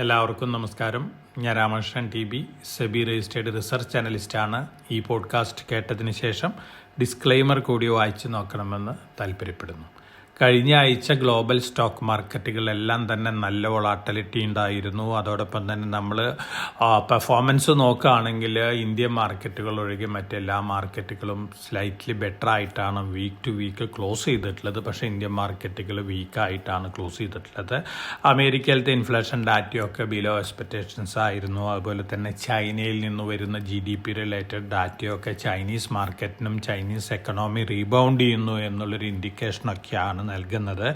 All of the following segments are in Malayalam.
എല്ലാവർക്കും നമസ്കാരം. ഞാൻ Ramakrishnan T B, SEBI registered research അനലിസ്റ്റാണ്. ഈ പോഡ്കാസ്റ്റ് കേട്ടതിന് ശേഷം ഡിസ്ക്ലെയിമർ കൂടി വായിച്ചു നോക്കണമെന്ന് താല്പര്യപ്പെടുന്നു. കഴിഞ്ഞ ആഴ്ച ഗ്ലോബൽ സ്റ്റോക്ക് മാർക്കറ്റുകളെല്ലാം തന്നെ നല്ല വോളാറ്റിലിറ്റി ഉണ്ടായിരുന്നു. അതോടൊപ്പം തന്നെ നമ്മൾ പെർഫോമൻസ് നോക്കുകയാണെങ്കിൽ ഇന്ത്യൻ മാർക്കറ്റുകൾ ഒഴികെ മറ്റെല്ലാ മാർക്കറ്റുകളും സ്ലൈറ്റ്ലി ബെറ്റർ ആയിട്ടാണ് വീക്ക് ടു വീക്ക് ക്ലോസ് ചെയ്തിട്ടുള്ളത്. പക്ഷേ ഇന്ത്യൻ മാർക്കറ്റുകൾ വീക്കായിട്ടാണ് ക്ലോസ് ചെയ്തിട്ടുള്ളത്. അമേരിക്കയിലത്തെ ഇൻഫ്ലേഷൻ ഡാറ്റയൊക്കെ ബിലോ എക്സ്പെക്റ്റേഷൻസ് ആയിരുന്നു. അതുപോലെ തന്നെ ചൈനയിൽ നിന്ന് വരുന്ന GDP റിലേറ്റഡ് ഡാറ്റയൊക്കെ ചൈനീസ് മാർക്കറ്റിനും ചൈനീസ് എക്കണോമി റീബൗണ്ട് ചെയ്യുന്നു എന്നുള്ളൊരു ഇൻഡിക്കേഷനൊക്കെയാണ് നൽകുന്നത്.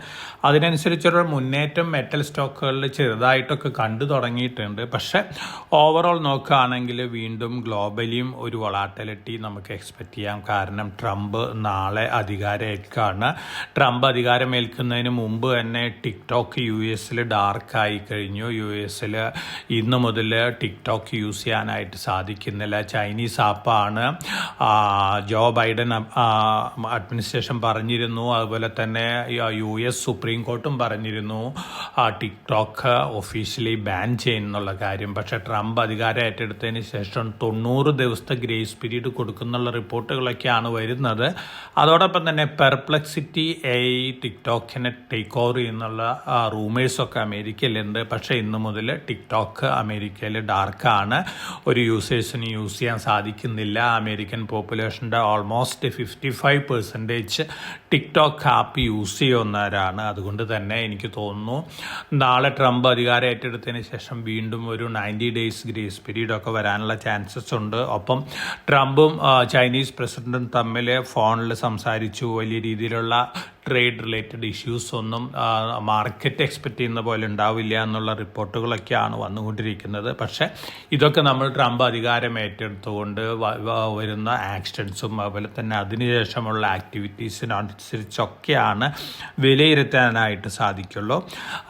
അതിനനുസരിച്ചൊരു മുന്നേറ്റം മെറ്റൽ സ്റ്റോക്കുകളിൽ ചെറുതായിട്ടൊക്കെ കണ്ടു തുടങ്ങിയിട്ടുണ്ട്. പക്ഷേ ഓവറോൾ നോക്കുകയാണെങ്കിൽ വീണ്ടും ഗ്ലോബലിയും ഒരു വൊളാറ്റിലിറ്റി നമുക്ക് എക്സ്പെക്റ്റ് ചെയ്യാം. കാരണം ട്രംപ് നാളെ അധികാരമേൽക്കുകയാണ്. ട്രംപ് അധികാരമേൽക്കുന്നതിന് മുമ്പ് തന്നെ ടിക്ടോക്ക് US ഡാർക്കായി കഴിഞ്ഞു. US ഇന്ന് മുതൽ ടിക്ടോക്ക് യൂസ് ചെയ്യാനായിട്ട് സാധിക്കുന്നില്ല. ചൈനീസ് ആപ്പാണ്. ജോ ബൈഡൻ അഡ്മിനിസ്ട്രേഷൻ പറഞ്ഞിരുന്നു. അതുപോലെ തന്നെ US സുപ്രീം കോർട്ടും പറഞ്ഞിരുന്നു ടിക്ടോക്ക് ഒഫീഷ്യലി ബാൻ ചെയ്യുന്നുള്ള കാര്യം. പക്ഷേ ട്രംപ് അധികാരം ഏറ്റെടുത്തതിന് ശേഷം 90 ദിവസത്തെ ഗ്രേസ് പീരീഡ് കൊടുക്കുന്നുള്ള റിപ്പോർട്ടുകളൊക്കെയാണ് വരുന്നത്. അതോടൊപ്പം തന്നെ പെർപ്ലെക്സിറ്റി ടിക്ടോക്കിനെ ടേക്ക് ഓവർ ചെയ്യുന്നുള്ള റൂമേഴ്സൊക്കെ അമേരിക്കയിലുണ്ട്. പക്ഷേ ഇന്ന് മുതൽ ടിക്ടോക്ക് അമേരിക്കയിൽ ഡാർക്കാണ്. ഒരു യൂസേഴ്സിന് യൂസ് ചെയ്യാൻ സാധിക്കുന്നില്ല. അമേരിക്കൻ പോപ്പുലേഷൻ്റെ ഓൾമോസ്റ്റ് 55% ടിക്ടോക്ക് ആപ്പ് യൂസ് ചെയ്യുന്നവരാണ്. അതുകൊണ്ട് തന്നെ എനിക്ക് തോന്നുന്നു നാളെ ട്രംപ് അധികാരം ഏറ്റെടുത്തതിന് ശേഷം വീണ്ടും ഒരു 90 ഡേയ്സ് ഗ്രേസ് പീരീഡൊക്കെ വരാനുള്ള ചാൻസസ് ഉണ്ട്. ഒപ്പം ട്രംപും ചൈനീസ് പ്രസിഡന്റും തമ്മിൽ ഫോണിൽ സംസാരിച്ചു. വലിയ രീതിയിലുള്ള ട്രേഡ് റിലേറ്റഡ് ഇഷ്യൂസ് ഒന്നും മാർക്കറ്റ് എക്സ്പെക്റ്റ് ചെയ്യുന്ന പോലെ ഉണ്ടാവില്ല എന്നുള്ള റിപ്പോർട്ടുകളൊക്കെയാണ് വന്നുകൊണ്ടിരിക്കുന്നത്. പക്ഷേ ഇതൊക്കെ നമ്മൾ ട്രംപ് അധികാരം ഏറ്റെടുത്തുകൊണ്ട് വരുന്ന ആക്ഷൻസും അതുപോലെ തന്നെ അതിനുശേഷമുള്ള ആക്ടിവിറ്റീസിനനുസരിച്ചൊക്കെയാണ് വിലയിരുത്താനായിട്ട് സാധിക്കുള്ളൂ.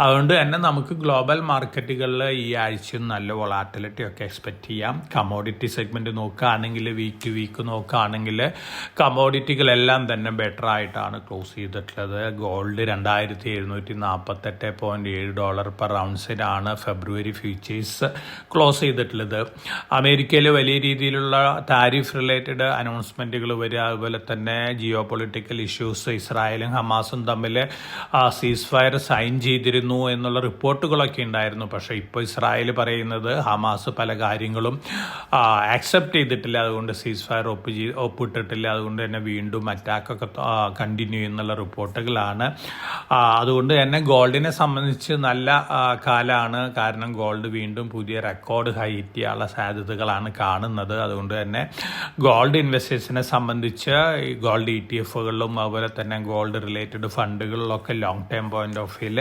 അതുകൊണ്ട് തന്നെ നമുക്ക് ഗ്ലോബൽ മാർക്കറ്റുകളിൽ ഈ ആഴ്ചയും നല്ല വൊളാറ്റിലിറ്റി ഒക്കെ എക്സ്പെക്റ്റ് ചെയ്യാം. കമോഡിറ്റി സെഗ്മെൻറ്റ് നോക്കുകയാണെങ്കിൽ വീക്ക് ടു വീക്ക് നോക്കുകയാണെങ്കിൽ കമോഡിറ്റികളെല്ലാം തന്നെ ബെറ്റർ ആയിട്ടാണ് ക്ലോസ് ചെയ്തിട്ടുള്ളത്. ഗോൾഡ് $2,748.7 പെർ ഔൺസിനാണ് ഫെബ്രുവരി ഫ്യൂച്ചേഴ്സ് ക്ലോസ് ചെയ്തിട്ടുള്ളത്. അമേരിക്കയിൽ വലിയ രീതിയിലുള്ള താരിഫ് റിലേറ്റഡ് അനൗൺസ്മെൻറ്റുകൾ വരിക, അതുപോലെ തന്നെ ജിയോ പൊളിറ്റിക്കൽ ഇഷ്യൂസ്, ഇസ്രായേലും ഹമാസും തമ്മിൽ സീസ് ഫയർ സൈൻ ചെയ്തിരുന്നു എന്നുള്ള റിപ്പോർട്ടുകളൊക്കെ ഉണ്ടായിരുന്നു. പക്ഷേ ഇപ്പോൾ ഇസ്രായേൽ പറയുന്നത് ഹമാസ് പല കാര്യങ്ങളും ആക്സെപ്റ്റ് ചെയ്തിട്ടില്ല, അതുകൊണ്ട് സീസ് ഫയർ ഒപ്പിട്ടിട്ടില്ല, അതുകൊണ്ട് തന്നെ വീണ്ടും അറ്റാക്കൊക്കെ കണ്ടിന്യൂ ചെയ്യുന്നുള്ള റിപ്പോർട്ടുകളാണ്. അതുകൊണ്ട് തന്നെ ഗോൾഡിനെ സംബന്ധിച്ച് നല്ല കാലമാണ്. കാരണം ഗോൾഡ് വീണ്ടും പുതിയ റെക്കോർഡ് ഹൈ ഹിറ്റ് ചെയ്യാനുള്ള സാധ്യതകളാണ് കാണുന്നത്. അതുകൊണ്ട് തന്നെ ഗോൾഡ് ഇൻവെസ്റ്റേഴ്സിനെ സംബന്ധിച്ച് ഗോൾഡ് ETFകളിലും അതുപോലെ തന്നെ ഗോൾഡ് റിലേറ്റഡ് ഫണ്ടുകളിലൊക്കെ ലോങ് ടേം പോയിന്റ് ഓഫ് വ്യൂവിൽ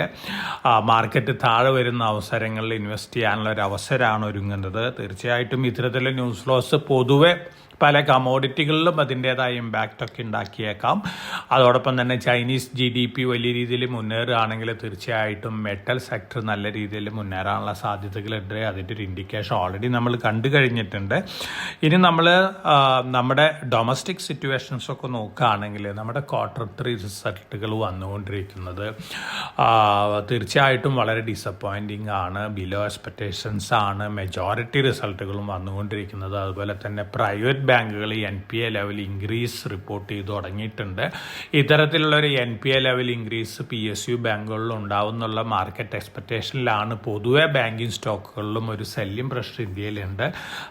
മാർക്കറ്റ് താഴെ വരുന്ന അവസരങ്ങളിൽ ഇൻവെസ്റ്റ് ചെയ്യാനുള്ള ഒരു അവസരമാണ് ഒരുങ്ങുന്നത്. തീർച്ചയായിട്ടും ഇത്തരത്തിലുള്ള ന്യൂസ് ഫ്ലോസ് പൊതുവെ പല കമോഡിറ്റികളിലും അതിൻ്റേതായ ഇമ്പാക്റ്റൊക്കെ ഉണ്ടാക്കിയേക്കാം. അതോടൊപ്പം തന്നെ ചൈനീസ് GDP വലിയ രീതിയിൽ മുന്നേറുകയാണെങ്കിൽ തീർച്ചയായിട്ടും മെറ്റൽ സെക്ടർ നല്ല രീതിയിൽ മുന്നേറാനുള്ള സാധ്യതകളുണ്ട്. അതിൻ്റെ ഒരു ഇൻഡിക്കേഷൻ ഓൾറെഡി നമ്മൾ കണ്ടു കഴിഞ്ഞിട്ടുണ്ട്. ഇനി നമ്മൾ നമ്മുടെ ഡൊമസ്റ്റിക് സിറ്റുവേഷൻസൊക്കെ നോക്കുകയാണെങ്കിൽ നമ്മുടെ Q3 റിസൾട്ടുകൾ വന്നുകൊണ്ടിരിക്കുന്നത് തീർച്ചയായിട്ടും വളരെ ഡിസപ്പോയിൻറ്റിംഗ് ആണ്. ബിലോ എക്സ്പെക്റ്റേഷൻസ് ആണ് മെജോറിറ്റി റിസൾട്ടുകളും വന്നുകൊണ്ടിരിക്കുന്നത്. അതുപോലെ തന്നെ പ്രൈവറ്റ് ബാങ്കുകൾ NPA ലെവൽ ഇൻക്രീസ് റിപ്പോർട്ട് ചെയ്ത് തുടങ്ങിയിട്ടുണ്ട്. ഇത്തരത്തിലുള്ളൊരു NPA ലെവൽ ഇൻക്രീസ് PSU ബാങ്കുകളിൽ ഉണ്ടാവുന്നുള്ള മാർക്കറ്റ് എക്സ്പെക്റ്റേഷനിലാണ്. പൊതുവെ ബാങ്കിങ് സ്റ്റോക്കുകളിലും ഒരു സെല്ലിംഗ് പ്രഷർ ഇന്ത്യയിലുണ്ട്.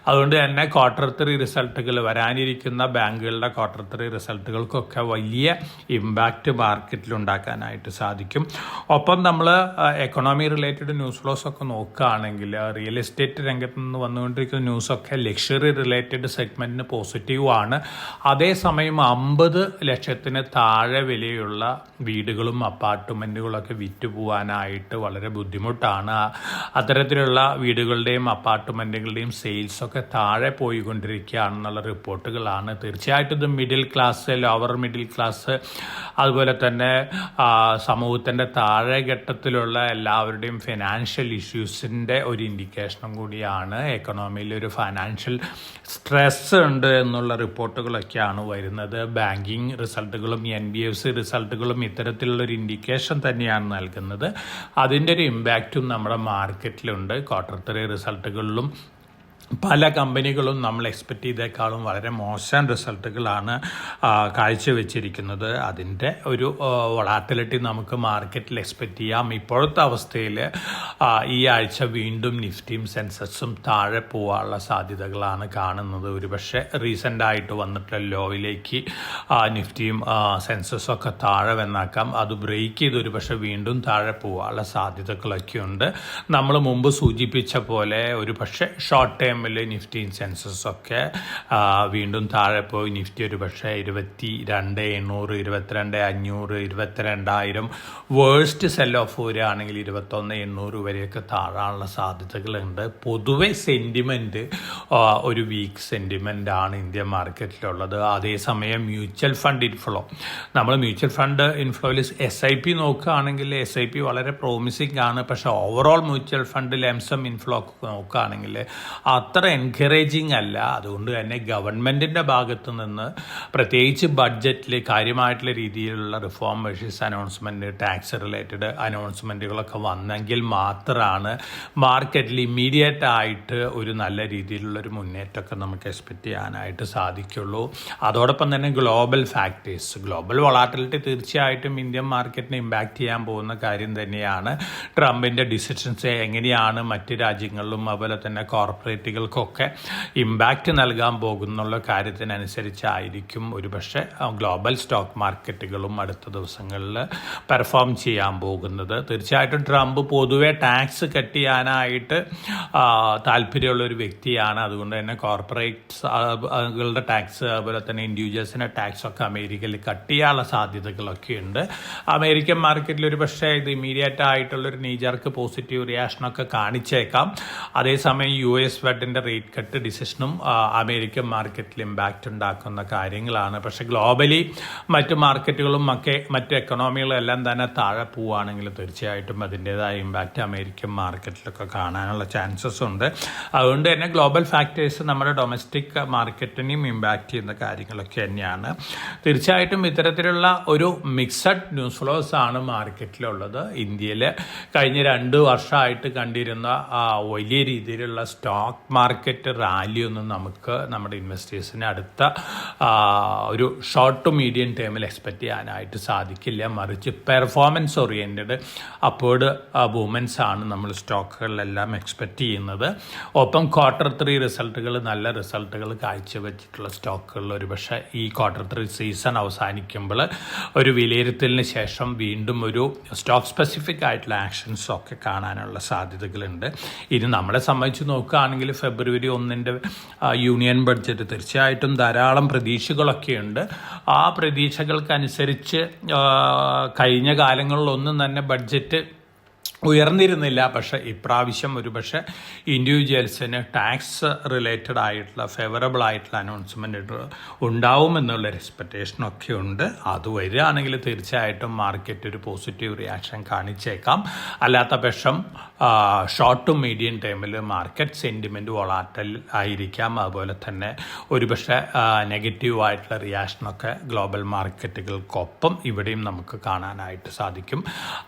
അതുകൊണ്ട് തന്നെ Q3 റിസൾട്ടുകൾ വരാനിരിക്കുന്ന ബാങ്കുകളുടെ Q3 റിസൾട്ടുകൾക്കൊക്കെ വലിയ ഇമ്പാക്റ്റ് മാർക്കറ്റിൽ ഉണ്ടാക്കാനായിട്ട് സാധിക്കും. ഒപ്പം നമ്മൾ എക്കണോമി റിലേറ്റഡ് ന്യൂസ് ഫ്ലോസ് ഒക്കെ നോക്കുകയാണെങ്കിൽ റിയൽ എസ്റ്റേറ്റ് രംഗത്ത് നിന്ന് വന്നുകൊണ്ടിരിക്കുന്ന ന്യൂസൊക്കെ ലക്ഷറി റിലേറ്റഡ് സെഗ്മെൻറ്റിന് പോസിറ്റീവാണ്. അതേസമയം 50 ലക്ഷത്തിന് താഴെ വിലയുള്ള വീടുകളും അപ്പാർട്ട്മെൻറ്റുകളൊക്കെ വിറ്റ് പോകാനായിട്ട് വളരെ ബുദ്ധിമുട്ടാണ്. അത്തരത്തിലുള്ള വീടുകളുടെയും അപ്പാർട്ട്മെൻറ്റുകളുടെയും സെയിൽസൊക്കെ താഴെ പോയിക്കൊണ്ടിരിക്കുകയാണെന്നുള്ള റിപ്പോർട്ടുകളാണ്. തീർച്ചയായിട്ടും ഇത് middle class, lower middle class, അതുപോലെ തന്നെ സമൂഹത്തിൻ്റെ താഴെ ഘട്ടത്തിലുള്ള എല്ലാവരുടെയും ഫിനാൻഷ്യൽ ഇഷ്യൂസിൻ്റെ ഒരു ഇൻഡിക്കേഷനും കൂടിയാണ്. എക്കണോമിയിൽ ഒരു ഫൈനാൻഷ്യൽ സ്ട്രെസ് ഉണ്ട്. ഉണ്ട് എന്നുള്ള റിപ്പോർട്ടുകളൊക്കെയാണ് വരുന്നത്. ബാങ്കിങ് റിസൾട്ടുകളും NBFC റിസൾട്ടുകളും ഇത്തരത്തിലുള്ളൊരു ഇൻഡിക്കേഷൻ തന്നെയാണ് നൽകുന്നത്. അതിൻ്റെ ഒരു ഇമ്പാക്റ്റും നമ്മുടെ മാർക്കറ്റിലുണ്ട്. Q3 റിസൾട്ടുകളിലും പല കമ്പനികളും നമ്മൾ എക്സ്പെക്റ്റ് ചെയ്തേക്കാളും വളരെ മോശം റിസൾട്ടുകളാണ് കാഴ്ചവെച്ചിരിക്കുന്നത്. അതിൻ്റെ ഒരു വൊളാറ്റിലിറ്റി നമുക്ക് മാർക്കറ്റിൽ എക്സ്പെക്റ്റ് ചെയ്യാം. ഇപ്പോഴത്തെ അവസ്ഥയിൽ ഈ ആഴ്ച വീണ്ടും നിഫ്റ്റിയും സെൻസെക്സും താഴെ പോകാനുള്ള സാധ്യതകളാണ് കാണുന്നത്. ഒരുപക്ഷെ റീസെൻ്റായിട്ട് വന്നിട്ടുള്ള ലോയിലേക്ക് നിഫ്റ്റിയും സെൻസസും ഒക്കെ താഴെ വന്നേക്കാം. അത് ബ്രേക്ക് ചെയ്ത് ഒരുപക്ഷെ വീണ്ടും താഴെ പോകാനുള്ള സാധ്യതകളൊക്കെ ഉണ്ട്. നമ്മൾ മുമ്പ് സൂചിപ്പിച്ച പോലെ ഒരുപക്ഷെ ഷോർട്ട് ടൈം നിഫ്റ്റിയും സെൻസസൊക്കെ വീണ്ടും താഴെ പോയി നിഫ്റ്റി ഒരു പക്ഷേ 22,800, 22,500, 22,000 വേഴ്സ്റ്റ് സെൽ ഓഫ് വരികയാണെങ്കിൽ 21,800 വരെയൊക്കെ താഴാനുള്ള സാധ്യതകളുണ്ട്. പൊതുവെ സെൻറ്റിമെൻറ്റ് ഒരു വീക്ക് സെൻറ്റിമെൻ്റ് ആണ് ഇന്ത്യൻ മാർക്കറ്റിലുള്ളത്. അതേസമയം മ്യൂച്വൽ ഫണ്ട് ഇൻഫ്ലോ, നമ്മൾ മ്യൂച്വൽ ഫണ്ട് ഇൻഫ്ലോയിൽ SIP നോക്കുകയാണെങ്കിൽ SIP വളരെ പ്രോമിസിങ് ആണ്. പക്ഷേ ഓവറോൾ മ്യൂച്വൽ ഫണ്ട് ലെംസം ഇൻഫ്ലോ നോക്കുകയാണെങ്കിൽ അത്ര എൻകറേജിങ് അല്ല. അതുകൊണ്ട് തന്നെ ഗവൺമെൻറ്റിൻ്റെ ഭാഗത്തു നിന്ന് പ്രത്യേകിച്ച് ബഡ്ജറ്റിൽ കാര്യമായിട്ടുള്ള രീതിയിലുള്ള reform measures announcement, tax related അനൗൺസ്മെൻറ്റുകളൊക്കെ വന്നെങ്കിൽ മാത്രമാണ് മാർക്കറ്റിൽ ഇമ്മീഡിയറ്റ് ആയിട്ട് ഒരു നല്ല രീതിയിലുള്ളൊരു മുന്നേറ്റമൊക്കെ നമുക്ക് എക്സ്പെക്റ്റ് ചെയ്യാനായിട്ട് സാധിക്കുള്ളൂ. അതോടൊപ്പം തന്നെ ഗ്ലോബൽ ഫാക്ടേഴ്സ്, ഗ്ലോബൽ വൊളാറ്റിലിറ്റി തീർച്ചയായിട്ടും ഇന്ത്യൻ മാർക്കറ്റിനെ ഇമ്പാക്റ്റ് ചെയ്യാൻ പോകുന്ന കാര്യം തന്നെയാണ്. ട്രംപിൻ്റെ ഡിസിഷൻസ് എങ്ങനെയാണ് മറ്റ് രാജ്യങ്ങളിലും അതുപോലെ തന്നെ കോർപ്പറേറ്റുകൾക്കൊക്കെ ഇമ്പാക്റ്റ് നൽകാൻ പോകുന്നുള്ള കാര്യത്തിനനുസരിച്ചായിരിക്കും ഒരുപക്ഷെ ഗ്ലോബൽ സ്റ്റോക്ക് മാർക്കറ്റുകളും അടുത്ത ദിവസങ്ങളിൽ പെർഫോം ചെയ്യാൻ പോകുന്നത്. തീർച്ചയായിട്ടും ട്രംപ് പൊതുവെ ടാക്സ് കട്ട് ചെയ്യാനായിട്ട് താല്പര്യമുള്ളൊരു വ്യക്തിയാണ്. അതുകൊണ്ട് തന്നെ കോർപ്പറേറ്റ്സുകളുടെ ടാക്സ് അതുപോലെ തന്നെ ഇൻഡിവിജ്വൽസിൻ്റെ ടാക്സൊക്കെ അമേരിക്കയിൽ കട്ട് ചെയ്യാനുള്ള സാധ്യതകളൊക്കെ ഉണ്ട്. അമേരിക്കൻ മാർക്കറ്റിൽ ഒരു പക്ഷേ ഇത് ഇമ്മീഡിയറ്റ് ആയിട്ടുള്ളൊരു നീജർക്ക് പോസിറ്റീവ് റിയാക്ഷനൊക്കെ കാണിച്ചേക്കാം. അതേസമയം US ഫെഡിൻ്റെ റേറ്റ് കട്ട് ഡിസിഷനും അമേരിക്കൻ മാർക്കറ്റിൽ ഇമ്പാക്റ്റ് ഉണ്ടാക്കുന്ന കാര്യങ്ങളാണ്. പക്ഷേ ഗ്ലോബലി മറ്റ് മാർക്കറ്റുകളും മറ്റ് എക്കണോമികളും എല്ലാം തന്നെ താഴെ പോവുകയാണെങ്കിൽ തീർച്ചയായിട്ടും അതിൻ്റേതായ ഇമ്പാക്റ്റ് അമേരിക്കൻ മാർക്കറ്റിലൊക്കെ കാണാനുള്ള ചാൻസസ് ഉണ്ട്. അതുകൊണ്ട് തന്നെ ഗ്ലോബൽ ഫാക്ടേഴ്സ് നമ്മുടെ ഡൊമസ്റ്റിക് മാർക്കറ്റിനെയും ഇമ്പാക്റ്റ് ചെയ്യുന്ന കാര്യങ്ങളൊക്കെ തന്നെയാണ്. തീർച്ചയായിട്ടും ഇത്തരത്തിലുള്ള ഒരു മിക്സഡ് ന്യൂസ് ഫ്ലോസ് ആണ് മാർക്കറ്റിലുള്ളത്. ഇന്ത്യയിൽ കഴിഞ്ഞ 2 വർഷമായിട്ട് കണ്ടിരുന്ന വലിയ രീതിയിലുള്ള സ്റ്റോക്ക് മാർക്കറ്റ് റാലിയൊന്നും നമുക്ക് നമ്മുടെ ഇൻവെസ്റ്റേഴ്സിന് അടുത്ത ഒരു ഷോർട്ട് ടു മീഡിയം ടേമിൽ എക്സ്പെക്റ്റ് ചെയ്യാനായിട്ട് സാധിക്കില്ല. മറിച്ച് പെർഫോമൻസ് ഓറിയൻറ്റഡ് അപ്വേർഡ് മൂവ്മെൻറ്റ്സ് ആണ് നമ്മൾ സ്റ്റോക്കുകളിലെല്ലാം എക്സ്പെക്റ്റ് ചെയ്യുന്നത്. ഒപ്പം Q3 റിസൾട്ടുകൾ നല്ല റിസൾട്ടുകൾ കാഴ്ചവെച്ചിട്ടുള്ള സ്റ്റോക്കുകളിൽ ഒരുപക്ഷെ ഈ Q3 സീസൺ അവസാനിക്കുമ്പോൾ ഒരു വിലയിരുത്തലിന് ശേഷം വീണ്ടും ഒരു സ്റ്റോക്ക് സ്പെസിഫിക് ആയിട്ടുള്ള ആക്ഷൻസ് ഒക്കെ കാണാനുള്ള സാധ്യതകളുണ്ട്. ഇനി നമ്മളെ സംബന്ധിച്ച് നോക്കുകയാണെങ്കിൽ February 1 യൂണിയൻ ബഡ്ജറ്റ് തീർച്ചയായിട്ടും ധാരാളം പ്രതീക്ഷകളൊക്കെയുണ്ട്. ആ പ്രതീക്ഷകൾക്കനുസരിച്ച് കഴിഞ്ഞ കാലങ്ങളിലൊന്നും തന്നെ ബഡ്ജറ്റ് ഉയർന്നിരുന്നില്ല. പക്ഷേ ഇപ്രാവശ്യം ഒരുപക്ഷെ ഇൻഡിവിജ്വൽസിന് ടാക്സ് റിലേറ്റഡ് ആയിട്ടുള്ള ഫേവറബിൾ ആയിട്ടുള്ള അനൗൺസ്മെൻറ്റ് ഉണ്ടാവുമെന്നുള്ളൊരു എക്സ്പെക്റ്റേഷനൊക്കെ ഉണ്ട്. അത് വരികയാണെങ്കിൽ തീർച്ചയായിട്ടും മാർക്കറ്റ് ഒരു പോസിറ്റീവ് റിയാക്ഷൻ കാണിച്ചേക്കാം. അല്ലാത്ത പക്ഷം ഷോർട്ട് ടു മീഡിയം ടൈമിൽ മാർക്കറ്റ് സെൻറ്റിമെൻറ്റ് വൊളാറ്റൽ ആയിരിക്കാം. അതുപോലെ തന്നെ ഒരുപക്ഷെ നെഗറ്റീവായിട്ടുള്ള റിയാക്ഷനൊക്കെ ഗ്ലോബൽ മാർക്കറ്റുകൾക്കൊപ്പം ഇവിടെയും നമുക്ക് കാണാനായിട്ട് സാധിക്കും.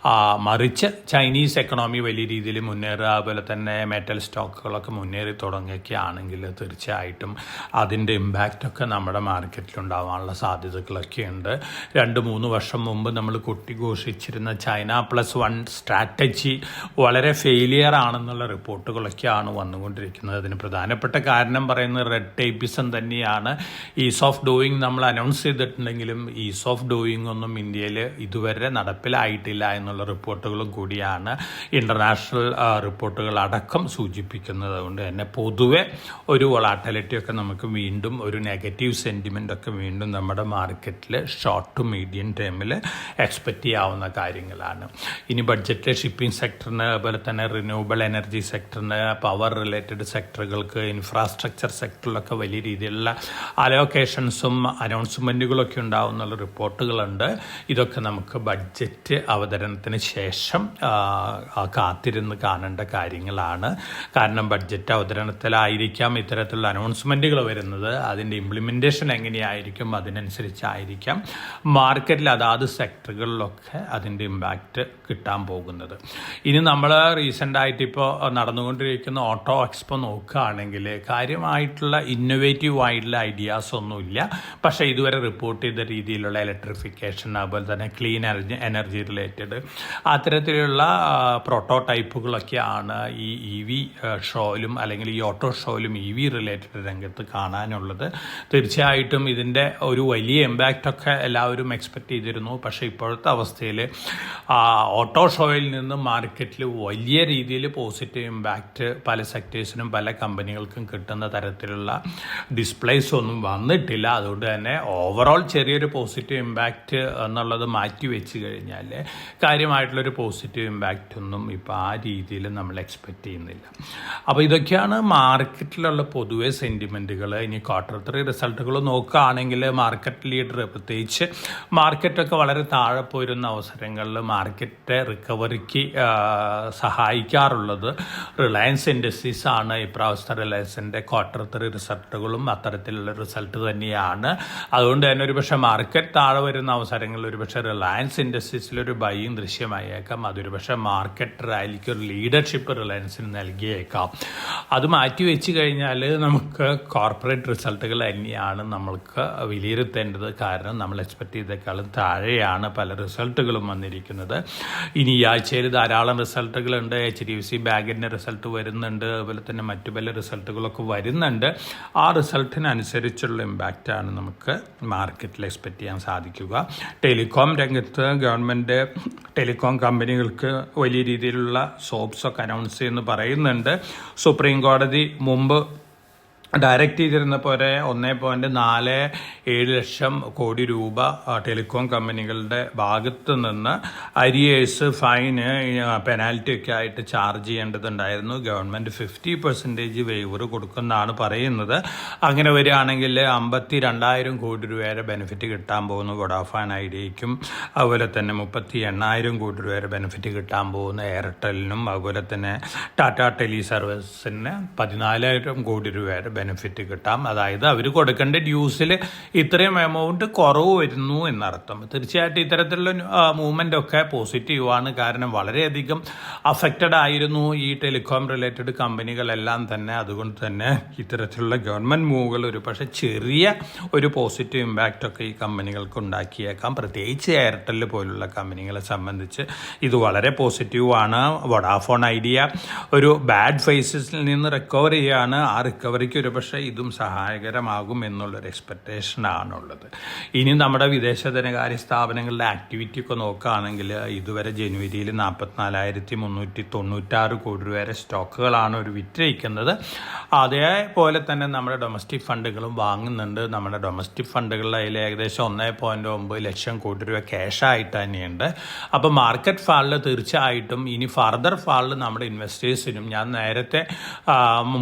മറിച്ച് ചൈനീസ് എക്കണോമി വലിയ രീതിയിൽ മുന്നേറുക, അതുപോലെ തന്നെ മെറ്റൽ സ്റ്റോക്കുകളൊക്കെ മുന്നേറി തുടങ്ങിയൊക്കെയാണെങ്കിൽ തീർച്ചയായിട്ടും അതിൻ്റെ ഇമ്പാക്റ്റൊക്കെ നമ്മുടെ മാർക്കറ്റിലുണ്ടാവാനുള്ള സാധ്യതകളൊക്കെ ഉണ്ട്. 2-3 വർഷം മുമ്പ് നമ്മൾ കൊട്ടിഘോഷിച്ചിരുന്ന China +1 സ്ട്രാറ്റജി വളരെ ഫെയിലിയർ ആണെന്നുള്ള റിപ്പോർട്ടുകളൊക്കെയാണ് വന്നുകൊണ്ടിരിക്കുന്നത്. അതിന് പ്രധാനപ്പെട്ട കാരണം പറയുന്നത് റെഡ് ടേപ്പിസം തന്നെയാണ്. ഈസ് ഓഫ് ഡൂയിങ് നമ്മൾ അനൗൺസ് ചെയ്തിട്ടുണ്ടെങ്കിലും ഈസ് ഓഫ് ഡൂയിങ് ഒന്നും ഇന്ത്യയിൽ ഇതുവരെ നടപ്പിലായിട്ടില്ല എന്നുള്ള റിപ്പോർട്ടുകളും കൂടിയാണ് ഇൻ്റർനാഷണൽ റിപ്പോർട്ടുകൾ അടക്കം സൂചിപ്പിക്കുന്നത്. കൊണ്ട് തന്നെ പൊതുവെ ഒരു വൊളാറ്റിലിറ്റിയൊക്കെ നമുക്ക് വീണ്ടും ഒരു നെഗറ്റീവ് സെൻറ്റിമെൻ്റൊക്കെ വീണ്ടും നമ്മുടെ മാർക്കറ്റിൽ ഷോർട്ട് ടു മീഡിയം ടേമിൽ എക്സ്പെക്റ്റ് ചെയ്യാവുന്ന കാര്യങ്ങളാണ്. ഇനി ബഡ്ജറ്റിലെ ഷിപ്പിംഗ് സെക്ടറിന് അതുപോലെ തന്നെ റിന്യൂവബിൾ എനർജി സെക്ടറിന്, പവർ റിലേറ്റഡ് സെക്ടറുകൾക്ക്, ഇൻഫ്രാസ്ട്രക്ചർ സെക്ടറിലൊക്കെ വലിയ രീതിയിലുള്ള അലോക്കേഷൻസും അനൗൺസ്മെൻറ്റുകളൊക്കെ ഉണ്ടാവുന്നുള്ള റിപ്പോർട്ടുകളുണ്ട്. ഇതൊക്കെ നമുക്ക് ബഡ്ജറ്റ് അവതരണത്തിന് ശേഷം കാത്തിരുന്ന് കാണേണ്ട കാര്യങ്ങളാണ്. കാരണം ബഡ്ജറ്റ് അവതരണത്തിലായിരിക്കാം ഇത്തരത്തിലുള്ള അനൗൺസ്മെൻറ്റുകൾ വരുന്നത്. അതിൻ്റെ ഇംപ്ലിമെൻറ്റേഷൻ എങ്ങനെയായിരിക്കും അതിനനുസരിച്ചായിരിക്കാം മാർക്കറ്റിൽ അതാത് സെക്ടറുകളിലൊക്കെ അതിൻ്റെ ഇമ്പാക്റ്റ് കിട്ടാൻ പോകുന്നത്. ഇനി നമ്മൾ റീസെൻ്റായിട്ട് ഇപ്പോൾ നടന്നുകൊണ്ടിരിക്കുന്ന ഓട്ടോ എക്സ്പോ നോക്കുകയാണെങ്കിൽ കാര്യമായിട്ടുള്ള ഇന്നൊവേറ്റീവ് ആയിട്ടുള്ള ഐഡിയാസ് ഒന്നുമില്ല. പക്ഷേ ഇതുവരെ റിപ്പോർട്ട് ചെയ്ത രീതിയിലുള്ള ഇലക്ട്രിഫിക്കേഷൻ, അതുപോലെ തന്നെ ക്ലീൻ എനർജി റിലേറ്റഡ് അത്തരത്തിലുള്ള പ്രോട്ടോടൈപ്പുകളൊക്കെയാണ് ഈ EV ഷോയിലും അല്ലെങ്കിൽ ഈ ഓട്ടോ ഷോയിലും EV റിലേറ്റഡ് രംഗത്ത് കാണാനുള്ളത്. തീർച്ചയായിട്ടും ഇതിൻ്റെ ഒരു വലിയ ഇമ്പാക്റ്റൊക്കെ എല്ലാവരും എക്സ്പെക്റ്റ് ചെയ്തിരുന്നു. പക്ഷേ ഇപ്പോഴത്തെ അവസ്ഥയിൽ ഓട്ടോ ഷോയിൽ നിന്ന് മാർക്കറ്റിൽ വലിയ രീതിയിൽ പോസിറ്റീവ് ഇമ്പാക്റ്റ് പല സെക്ടേഴ്സിനും പല കമ്പനികൾക്കും കിട്ടുന്ന തരത്തിലുള്ള ഡിസ്പ്ലേസ് ഒന്നും വന്നിട്ടില്ല. അതുകൊണ്ട് തന്നെ ഓവറോൾ ചെറിയൊരു പോസിറ്റീവ് ഇമ്പാക്റ്റ് എന്നുള്ളത് മാറ്റി വെച്ച് കഴിഞ്ഞാൽ കാര്യമായിട്ടുള്ളൊരു പോസിറ്റീവ് ഇമ്പാക്റ്റ് ഒന്നും ഇപ്പോൾ ആ രീതിയിൽ നമ്മൾ എക്സ്പെക്റ്റ് ചെയ്യുന്നില്ല. അപ്പോൾ ഇതൊക്കെയാണ് മാർക്കറ്റിലുള്ള പൊതുവെ സെൻറ്റിമെൻറ്റുകൾ. ഇനി Q3 റിസൾട്ടുകൾ നോക്കുകയാണെങ്കിൽ മാർക്കറ്റ് ലീഡർ, പ്രത്യേകിച്ച് മാർക്കറ്റൊക്കെ വളരെ താഴെ പോയിരുന്ന അവസരങ്ങളിൽ മാർക്കറ്റ് റിക്കവറിക്ക് സഹായിക്കാറുള്ളത് റിലയൻസ് ഇൻഡസ്ട്രീസ് ആണ്. ഇപ്രാവശ്യത്തെ റിലയൻസിൻ്റെ Q3 റിസൾട്ടുകളും അത്തരത്തിലുള്ള റിസൾട്ട് തന്നെയാണ്. അതുകൊണ്ട് തന്നെ ഒരുപക്ഷെ മാർക്കറ്റ് താഴെ വരുന്ന അവസരങ്ങളിൽ ഒരുപക്ഷെ റിലയൻസ് ഇൻഡസ്ട്രീസിലൊരു ബൈയും ദൃശ്യമായേക്കാം. അതൊരുപക്ഷെ മാർക്കറ്റ് റാലിക്ക് ഒരു ലീഡർഷിപ്പ് റിലയൻസിന് നൽകിയേക്കാം. അത് മാറ്റി വെച്ച് കഴിഞ്ഞാൽ നമുക്ക് കോർപ്പറേറ്റ് റിസൾട്ടുകൾ തന്നെയാണ് നമ്മൾക്ക് വിലയിരുത്തേണ്ടത്. കാരണം നമ്മൾ എക്സ്പെക്ട് ചെയ്തേക്കാളും താഴെയാണ് പല റിസൾട്ടുകളും വന്നിരിക്കുന്നത്. ഇനി ഈ ആഴ്ചയിൽ ധാരാളം റിസൾട്ടുകളുണ്ട്. HDFC ബാങ്കിൻ്റെ റിസൾട്ട് വരുന്നുണ്ട്, അതുപോലെ തന്നെ മറ്റു പല റിസൾട്ടുകളൊക്കെ വരുന്നുണ്ട്. ആ റിസൾട്ടിനനുസരിച്ചുള്ള ഇമ്പാക്റ്റാണ് നമുക്ക് മാർക്കറ്റിൽ എക്സ്പെക്റ്റ് ചെയ്യാൻ സാധിക്കുക. ടെലികോം രംഗത്ത് ഗവൺമെൻറ് ടെലികോം കമ്പനികൾക്ക് വലിയ രീതിയിലുള്ള സോപ്സൊക്കെ അനൗൺസ് ചെയ്യുന്നു പറയുന്നുണ്ട്. സുപ്രീം കോടതി മുമ്പ് ഡയറക്റ്റ് ചെയ്തിരുന്ന പോലെ 1.47 ലക്ഷം കോടി രൂപ ടെലികോം കമ്പനികളുടെ ഭാഗത്ത് നിന്ന് അരിയേഴ്സ്, ഫൈന്, പെനാൽറ്റി ഒക്കെ ആയിട്ട് ചാർജ് ചെയ്യേണ്ടതുണ്ടായിരുന്നു. ഗവൺമെൻറ് 50% വേവർ കൊടുക്കുന്നതാണ് പറയുന്നത്. അങ്ങനെ വരികയാണെങ്കിൽ 52,000 കോടി രൂപയുടെ ബെനിഫിറ്റ് കിട്ടാൻ പോകുന്നു വോഡാഫോൺ ഐഡിയയ്ക്കും, അതുപോലെ തന്നെ 38,000 കോടി രൂപയുടെ ബെനിഫിറ്റ് കിട്ടാൻ പോകുന്ന എയർടെലിനും, അതുപോലെ തന്നെ ടാറ്റ ടെലി സർവീസിന് 14,000 കോടി രൂപയുടെ ബെനിഫിറ്റ് കിട്ടാം. അതായത് അവർ കൊടുക്കേണ്ട ഡ്യൂസിൽ ഇത്രയും എമൗണ്ട് കുറവ് വരുന്നു എന്നർത്ഥം. തീർച്ചയായിട്ടും ഇത്തരത്തിലുള്ള മൂവ്മെൻ്റ് ഒക്കെ പോസിറ്റീവാണ്. കാരണം വളരെയധികം അഫക്റ്റഡ് ആയിരുന്നു ഈ ടെലികോം റിലേറ്റഡ് കമ്പനികളെല്ലാം തന്നെ. അതുകൊണ്ട് തന്നെ ഇത്തരത്തിലുള്ള ഗവൺമെൻറ് മൂവുകൾ ഒരു പക്ഷേ ചെറിയ ഒരു പോസിറ്റീവ് ഇമ്പാക്റ്റ് ഒക്കെ ഈ കമ്പനികൾക്ക് ഉണ്ടാക്കിയേക്കാം. പ്രത്യേകിച്ച് എയർടെൽ പോലുള്ള കമ്പനികളെ സംബന്ധിച്ച് ഇത് വളരെ പോസിറ്റീവാണ്. വോഡാഫോൺ ഐഡിയ ഒരു ബാഡ് ഫേസിൽ നിന്ന് റിക്കവർ ചെയ്യുകയാണ്. ആ റിക്കവറിക്ക് ഒരു പക്ഷേ ഇതും സഹായകരമാകും എന്നുള്ളൊരു എക്സ്പെക്റ്റേഷനാണുള്ളത്. ഇനി നമ്മുടെ വിദേശ ധനകാര്യ സ്ഥാപനങ്ങളുടെ ആക്ടിവിറ്റി ഒക്കെ നോക്കുകയാണെങ്കിൽ ഇതുവരെ ജനുവരിയിൽ 44,396 കോടി രൂപ സ്റ്റോക്കുകളാണ് ഒരു വിറ്റഴിക്കുന്നത്. അതേപോലെ തന്നെ നമ്മുടെ ഡൊമസ്റ്റിക് ഫണ്ടുകളും വാങ്ങുന്നുണ്ട്. നമ്മുടെ ഡൊമസ്റ്റിക് ഫണ്ടുകളിൽ അതിൽ ഏകദേശം 1.9 ലക്ഷം കോടി രൂപ ക്യാഷായിട്ട് തന്നെയുണ്ട്. അപ്പോൾ മാർക്കറ്റ് ഫാളിൽ തീർച്ചയായിട്ടും ഇനി ഫർദർ ഫാളിൽ നമ്മുടെ ഇൻവെസ്റ്റേഴ്സിനും ഞാൻ നേരത്തെ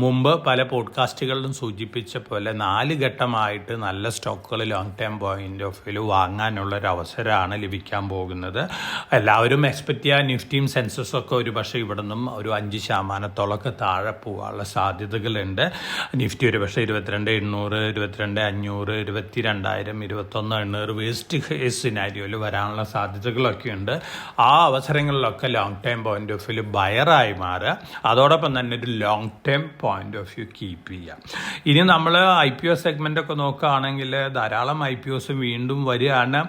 മുമ്പ് പല പോഡ്കാസ്റ്റുകളിലും സൂചിപ്പിച്ച പോലെ 4 ഘട്ടമായിട്ട് നല്ല സ്റ്റോക്കുകൾ long term point of view വാങ്ങാനുള്ളൊരു അവസരമാണ് ലഭിക്കാൻ പോകുന്നത്. എല്ലാവരും എക്സ്പെക്റ്റ് ചെയ്യാൻ നിഫ്റ്റിയും സെൻസസും ഒക്കെ ഒരു പക്ഷേ ഇവിടെ നിന്നും ഒരു 5% താഴെ പോകാനുള്ള സാധ്യതകളുണ്ട്. നിഫ്റ്റി ഒരു പക്ഷേ 22,800, 22,500, 22,000, 21,800 വേസ്റ്റ് കേസ് സിനാരിയോയിൽ വരാനുള്ള സാധ്യതകളൊക്കെ ഉണ്ട്. ആ അവസരങ്ങളിലൊക്കെ long term point of view ബയറായി മാറുക. അതോടൊപ്പം തന്നെ ഒരു long term point of view keep ചെയ്യുക. ഇനി നമ്മൾ IPO സെഗ്മെൻ്റൊക്കെ നോക്കുകയാണെങ്കിൽ ധാരാളം IPOs വീണ്ടും വരികയാണ്.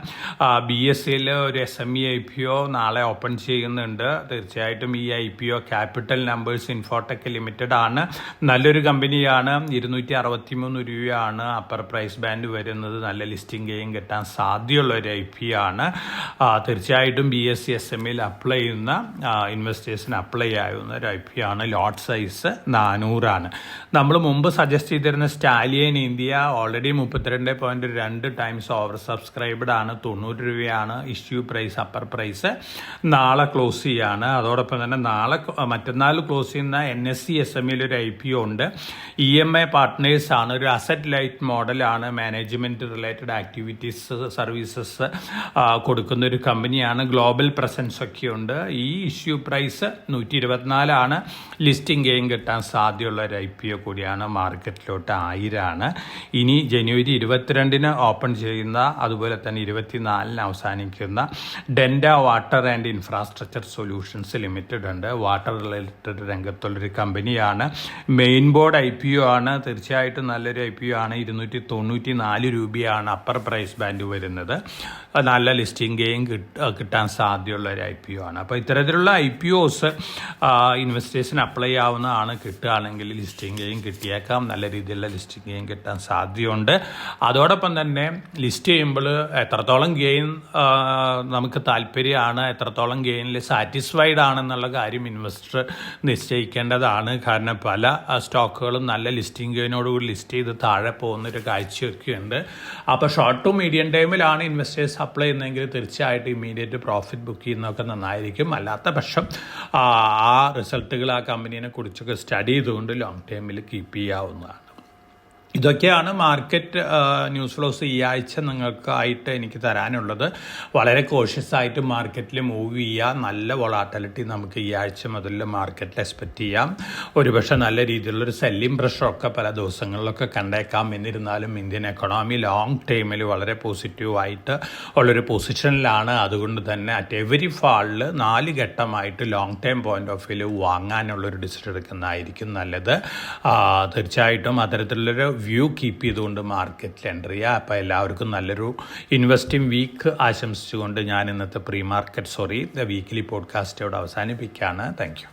BSEയിൽ ഒരു SME IPO നാളെ ഓപ്പൺ ചെയ്യുന്നുണ്ട്. തീർച്ചയായിട്ടും ഈ IPO capital numbers Infotech limited ആണ്. നല്ലൊരു കമ്പനിയാണ്. 263 രൂപയാണ് അപ്പർ പ്രൈസ് ബാൻഡ് വരുന്നത്. നല്ല ലിസ്റ്റിംഗ് ഗെയിൻ കിട്ടാൻ സാധ്യതയുള്ള ഒരു IPO ആണ്. തീർച്ചയായിട്ടും BSE SMEയിൽ അപ്ലൈ ചെയ്യുന്ന ഇൻവെസ്റ്റേഴ്സിന് അപ്ലൈ ആവുന്ന ഒരു IPO ആണ്. ലോട്ട് സൈസ് 400 ആണ്. നമ്മൾ മുമ്പ് സജസ്റ്റ് ചെയ്തിരുന്ന stallion India already 32.2 times over subscribed ആണ്. 90 രൂപയാണ് ഇഷ്യൂ പ്രൈസ്, അപ്പർ പ്രൈസ്. നാളെ ക്ലോസ് ചെയ്യാണ്. അതോടൊപ്പം തന്നെ മറ്റന്നാൾ ക്ലോസ് ചെയ്യുന്ന NSE SMEയിൽ ഒരു IPO ഉണ്ട്. EMI പാർട്ട്നേഴ്സ് ആണ്. ഒരു അസറ്റ് ലൈറ്റ് മോഡലാണ്. മാനേജ്മെന്റ് റിലേറ്റഡ് ആക്ടിവിറ്റീസ് സർവീസസ് കൊടുക്കുന്ന ഒരു കമ്പനിയാണ്. ഗ്ലോബൽ പ്രസൻസ് ഒക്കെ ഉണ്ട്. ഈ ഇഷ്യൂ പ്രൈസ് 124 ആണ്. ലിസ്റ്റിംഗ് ഗെയിൻ കിട്ടാൻ സാധ്യതയുള്ള ഒരു IPO കൂടിയാണ്. മാർക്കറ്റിലോട്ട് 1000 ആണ്. ഇനി ജനുവരി 22 ഓപ്പൺ ചെയ്യുന്ന, അതുപോലെ തന്നെ 24 അവസാനിക്കുന്ന ഡെൻഡ water and infrastructure solutions limited ഉണ്ട്. വാട്ടർ റിലേറ്റഡ് രംഗത്തുള്ളൊരു കമ്പനിയാണ്. മെയിൻ ബോർഡ് IPO ആണ്. തീർച്ചയായിട്ടും നല്ലൊരു IPO ആണ്. 294 രൂപയാണ് അപ്പർ പ്രൈസ് ബാൻഡ് വരുന്നത്. നല്ല ലിസ്റ്റിംഗ് ഗെയിൻ കിട്ടാൻ സാധ്യതയുള്ള ഒരു IPO ആണ്. അപ്പോൾ ഇത്തരത്തിലുള്ള IPOs ഇൻവെസ്റ്റേഴ്സിന് അപ്ലൈ ആവുന്നതാണ്. കിട്ടുകയാണെങ്കിൽ ലിസ്റ്റിംഗ് ഗെയിൻ കിട്ടിയേക്കാം. നല്ല രീതിയിലുള്ള ലിസ്റ്റിംഗ് ഗെയിൻ കിട്ടാൻ സാധ്യതയുണ്ട്. അതോടൊപ്പം തന്നെ ലിസ്റ്റ് ചെയ്യുമ്പോൾ എത്രത്തോളം ഗെയിൻ നമുക്ക് താല്പര്യമാണ്, എത്രത്തോളം ഗെയിനിൽ സാറ്റിസ്ഫൈഡ് ആണെന്നുള്ള കാര്യം ഇൻവെസ്റ്റർ നിശ്ചയിക്കേണ്ടതാണ്. കാരണം പല സ്റ്റോക്കുകളും നല്ല ലിസ്റ്റിംഗ് ഗെയിനോടുകൂടി ലിസ്റ്റ് ചെയ്ത് താഴെ പോകുന്നൊരു കാഴ്ചയൊക്കെയുണ്ട്. അപ്പോൾ ഷോർട്ട് ടു മീഡിയം ടൈമിലാണ് ഇൻവെസ്റ്റേഴ്സ് അപ്ലൈ ചെയ്യുന്നതെങ്കിൽ തീർച്ചയായിട്ടും ഇമ്മീഡിയറ്റ് പ്രോഫിറ്റ് ബുക്ക് ചെയ്യുന്നതൊക്കെ നന്നായിരിക്കും. അല്ലാത്ത പക്ഷം ആ റിസൾട്ടുകൾ ആ കമ്പനീനെ കുറിച്ചൊക്കെ സ്റ്റഡി ചെയ്തുകൊണ്ട് ലോങ് ടൈമിൽ കീപ്പ് ചെയ്യാവുന്നതാണ്. ഇതൊക്കെയാണ് മാർക്കറ്റ് ന്യൂസ് ഫ്ലോസ് ഈ ആഴ്ച നിങ്ങൾക്കായിട്ട് എനിക്ക് തരാനുള്ളത്. വളരെ കോഷ്യസ് ആയിട്ട് മാർക്കറ്റിൽ മൂവ് ചെയ്യുക. നല്ല വൊളാറ്റിലിറ്റി നമുക്ക് ഈ ആഴ്ച മുതൽ മാർക്കറ്റിൽ എക്സ്പെക്റ്റ് ചെയ്യാം. ഒരുപക്ഷെ നല്ല രീതിയിലുള്ളൊരു സെല്ലിംഗ് പ്രഷറൊക്കെ പല ദിവസങ്ങളിലൊക്കെ കണ്ടേക്കാം. എന്നിരുന്നാലും ഇന്ത്യൻ എക്കണോമി ലോങ് ടൈമിൽ വളരെ പോസിറ്റീവായിട്ട് ഉള്ളൊരു പൊസിഷനിലാണ്. അതുകൊണ്ട് തന്നെ അറ്റ് എവരി ഫാളിൽ 4 ഘട്ടമായിട്ട് long time point of view വാങ്ങാനുള്ളൊരു ഡിസിഷൻ എടുക്കുന്നതായിരിക്കും നല്ലത്. തീർച്ചയായിട്ടും അത്തരത്തിലുള്ളൊരു വ്യൂ കീപ്പ് ചെയ്തുകൊണ്ട് മാർക്കറ്റിൽ എൻ്റർ ചെയ്യുക. അപ്പോൾ എല്ലാവർക്കും നല്ലൊരു ഇൻവെസ്റ്റിംഗ് വീക്ക് ആശംസിച്ചുകൊണ്ട് ഞാൻ ഇന്നത്തെ വീക്കിലി പോഡ്കാസ്റ്റ് ഇവിടെ അവസാനിപ്പിക്കുകയാണ്. Thank you.